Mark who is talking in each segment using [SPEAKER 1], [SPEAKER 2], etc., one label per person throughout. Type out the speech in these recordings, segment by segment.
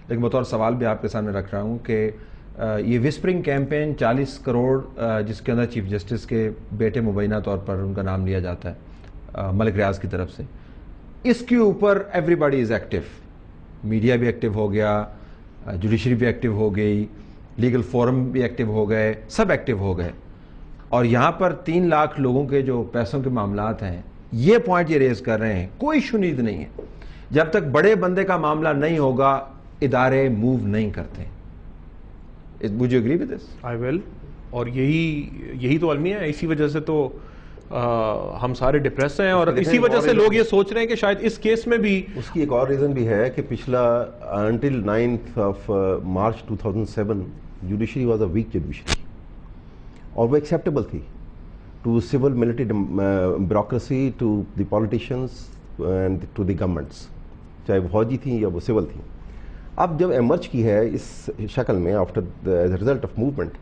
[SPEAKER 1] لیکن بطور سوال بھی آپ کے سامنے رکھ رہا ہوں کہ یہ وسپرنگ کیمپین 40 کروڑ جس کے اندر چیف جسٹس کے بیٹے مبینہ طور پر ان کا نام لیا جاتا ہے ملک ریاض کی طرف سے، اس کے اوپر every body is active, media بھی ایکٹیو ہو گیا، جوڈیشری بھی ایکٹیو ہو گئی، لیگل فورم بھی ایکٹیو ہو گئے، سب ایکٹیو ہو گئے، اور یہاں پر 3 لاکھ لوگوں کے جو پیسوں کے معاملات ہیں یہ پوائنٹ یہ ریز کر رہے ہیں، کوئی شنید نہیں ہے، جب تک بڑے بندے کا معاملہ نہیں ہوگا ادارے موو نہیں کرتے. Would you agree with this?
[SPEAKER 2] I will. اور یہی تو المیہ ہے، اسی وجہ سے تو ہم سارے ڈپریس ہیں، اور اسی وجہ سے لوگ یہ سوچ رہے ہیں کہ شاید اس کیس میں بھی
[SPEAKER 3] اس کی ایک اور ریزن بھی ہے کہ پچھلا until 9th of March 2007 judiciary was a weak judiciary اور وہ acceptable تھی to civil military bureaucracy, to the politicians and to the governments، چاہے وہ فوجی تھیں یا وہ سول تھیں. اب جب ایمرج کی ہے اس شکل میں after as a result of movement,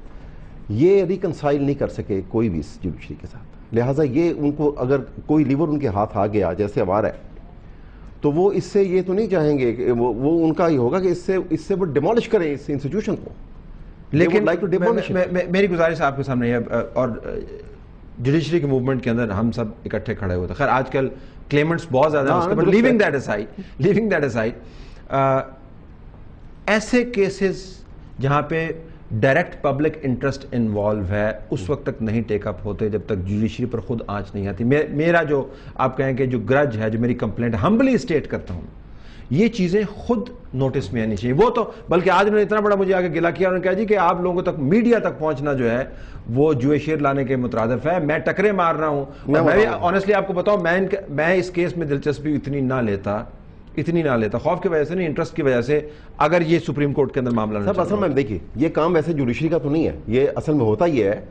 [SPEAKER 3] یہ ریکنسائل نہیں کر سکے کوئی بھی اس جوڈیشری کے ساتھ، لہٰذا یہ ان کو اگر کوئی لیور ان کے ہاتھ آ گیا جیسے اب آ رہا ہے تو وہ اس سے یہ تو نہیں چاہیں گے کہ وہ ان کا یہ ہوگا کہ اس سے وہ ڈیمولش کریں اس انسٹیٹیوشن کو.
[SPEAKER 1] لیکن میری گزارش آپ کے سامنے ہے، اور جوڈیشری کے موومنٹ کے اندر ہم سب اکٹھے کھڑے ہوئے تھے. خیر آج کل کلیمنٹس بہت زیادہ ہیں، لیونگ دیٹ اسائڈ ایسے کیسز جہاں پہ ڈائریکٹ پبلک انٹرسٹ انوالو ہے اس وقت تک نہیں ٹیک اپ ہوتے جب تک جوڈیشری پر خود آنچ نہیں آتی. میرا جو آپ کہیں کہ جو گرج ہے، جو میری کمپلینٹ ہمبلی اسٹیٹ کرتا ہوں، یہ چیزیں خود نوٹس میں آنی چاہیے. وہ تو بلکہ آج انہوں نے اتنا بڑا مجھے آگے گلا کیا، انہوں نے کہا جی کہ آپ لوگوں تک میڈیا تک پہنچنا جو ہے وہ جوئے شیر لانے کے مترادف ہے. میں ٹکرے مار رہا ہوں، میں بھی آنیسٹلی آپ کو بتاؤں میں اس کیس میں دلچسپی اتنی نہ لیتا، خوف کی وجہ سے نہیں، انٹرسٹ کی وجہ سے، اگر یہ سپریم کورٹ کے اندر معاملہ نہ
[SPEAKER 3] اصل میں دیکھیے یہ کام ویسے جوڈیشری کا تو نہیں ہے، یہ اصل میں ہوتا یہ ہے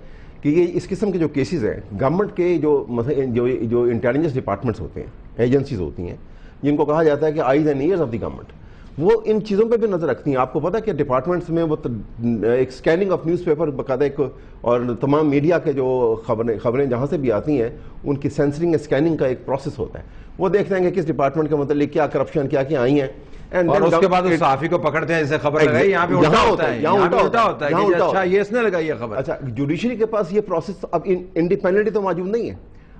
[SPEAKER 3] کہ یہ اس قسم کے جو کیسز ہیں گورنمنٹ کے جو انٹیلیجنس ڈپارٹمنٹس ہوتے ہیں، ایجنسیز ہوتی ہیں جن کو کہا جاتا ہے کہ eyes and ears of the government, وہ ان چیزوں پہ بھی نظر رکھتی ہیں. آپ کو پتا کہ ڈپارٹمنٹس میں وہ ایک سکیننگ آف نیوز پیپر باقاعدہ ایک، اور تمام میڈیا کے جو خبریں جہاں سے بھی آتی ہیں ان کی سینسرنگ اسکیننگ کا ایک پروسیس ہوتا ہے. وہ دیکھتے ہیں کہ کس ڈپارٹمنٹ کے متعلق کیا کرپشن کیا آئی ہیں،
[SPEAKER 1] اور اس کے بعد اس صحافی کو پکڑتے ہیں، جسے خبر لگائی، یہاں پہ الٹا ہوتا ہے، یہاں الٹا ہوتا ہے کہ اچھا یہ اس نے لگائی ہے خبر.
[SPEAKER 3] اچھا جوڈیشری کے پاس یہ پروسیس اب انڈیپینڈنٹلی تو موجود نہیں ہے.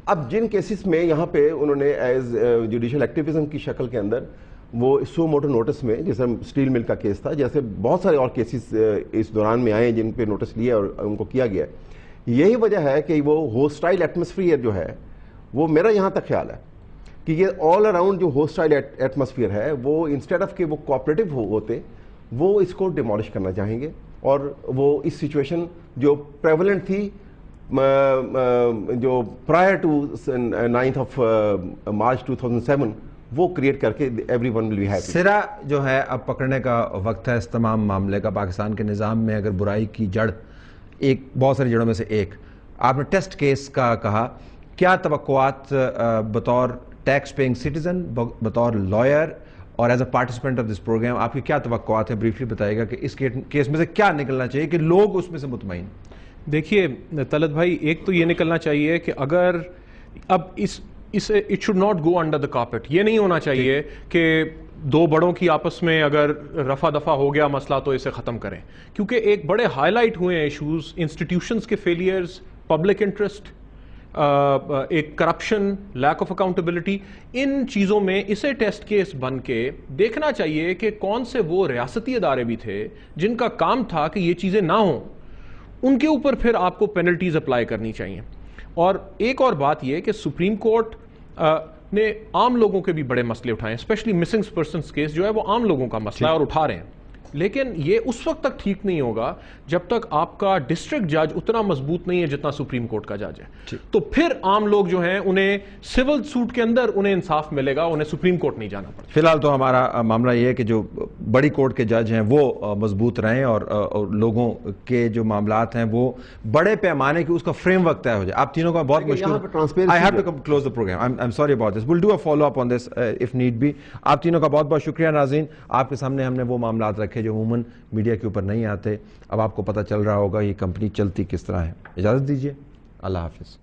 [SPEAKER 3] اب جن کیسز میں یہاں پہ انہوں نے ایز جوڈیشل ایکٹیویزم کی شکل کے اندر وہ سو موٹو نوٹس میں، جیسے اسٹیل مل کا کیس تھا، جیسے بہت سارے اور کیسز اس دوران میں آئے ہیں جن پہ نوٹس لیا اور ان کو کیا گیا ہے. یہی وجہ ہے کہ وہ ہوسٹائل ایٹماسفیئر جو ہے وہ میرا یہاں تک خیال ہے کہ یہ آل اراؤنڈ جو ہوسٹائل ایٹماسفیئر ہے وہ انسٹیڈ آف کہ وہ کوآپریٹو ہوتے، وہ اس کو ڈیمولش کرنا چاہیں گے، اور وہ اس سچویشن جو پریولنٹ تھی جو prior to 9th of March 2007 وہ کریٹ کر کے everyone will be happy.
[SPEAKER 1] سرا جو ہے اب پکڑنے کا وقت ہے اس تمام معاملے کا. پاکستان کے نظام میں اگر برائی کی جڑ ایک بہت ساری جڑوں میں سے ایک، آپ نے ٹیسٹ کیس کا کہا، کیا توقعات بطور ٹیکس پیئنگ سٹیزن، بطور لائر اور as a participant of this programme آپ کی کیا توقعات ہیں؟ بریفلی بتائیے گا کہ اس کیس میں سے کیا نکلنا چاہیے کہ لوگ اس میں سے مطمئن.
[SPEAKER 2] دیکھیے طلعت بھائی، ایک تو یہ نکلنا چاہیے کہ اگر اب اسے it should not go under the carpet. یہ نہیں ہونا چاہیے کہ دو بڑوں کی آپس میں اگر رفع دفع ہو گیا مسئلہ تو اسے ختم کریں، کیونکہ ایک بڑے ہائی لائٹ ہوئے ہیں ایشوز، انسٹیٹیوشنز کے فیلیئرز، پبلک انٹرسٹ، ایک کرپشن، لیک آف اکاؤنٹیبلٹی. ان چیزوں میں اسے ٹیسٹ کیس بن کے دیکھنا چاہیے کہ کون سے وہ ریاستی ادارے بھی تھے جن کا کام تھا کہ یہ چیزیں نہ ہوں، ان کے اوپر پھر آپ کو پینلٹیز اپلائی کرنی چاہیے. اور ایک اور بات یہ کہ سپریم کورٹ نے عام لوگوں کے بھی بڑے مسئلے اٹھائے ہیں، اسپیشلی مسنگ پرسنز کیس جو ہے وہ عام لوگوں کا مسئلہ ہے اور اٹھا رہے ہیں. لیکن یہ اس وقت تک ٹھیک نہیں ہوگا جب تک آپ کا ڈسٹرکٹ جج اتنا مضبوط نہیں ہے جتنا سپریم کورٹ کا جج ہے. تو پھر عام لوگ جو ہیں انہیں سول سوٹ کے اندر انہیں انصاف ملے گا، انہیں سپریم کورٹ نہیں جانا پڑتا.
[SPEAKER 1] فی الحال تو ہمارا معاملہ یہ ہے کہ جو بڑی کورٹ کے جج ہیں وہ مضبوط رہیں اور لوگوں کے جو معاملات ہیں وہ بڑے پیمانے کی اس کا فریم ورک طے ہو جائے. آپ تینوں کا بہت مشکل، I have to close the program. I'm sorry about this. We'll do a follow up on this if need be. آپ تینوں کا بہت بہت شکریہ. ناظرین، آپ کے سامنے ہم نے وہ معاملات رکھے جو عموماً میڈیا کے اوپر نہیں آتے. اب آپ کو پتہ چل رہا ہوگا یہ کمپنی چلتی کس طرح ہے. اجازت دیجیے، اللہ حافظ.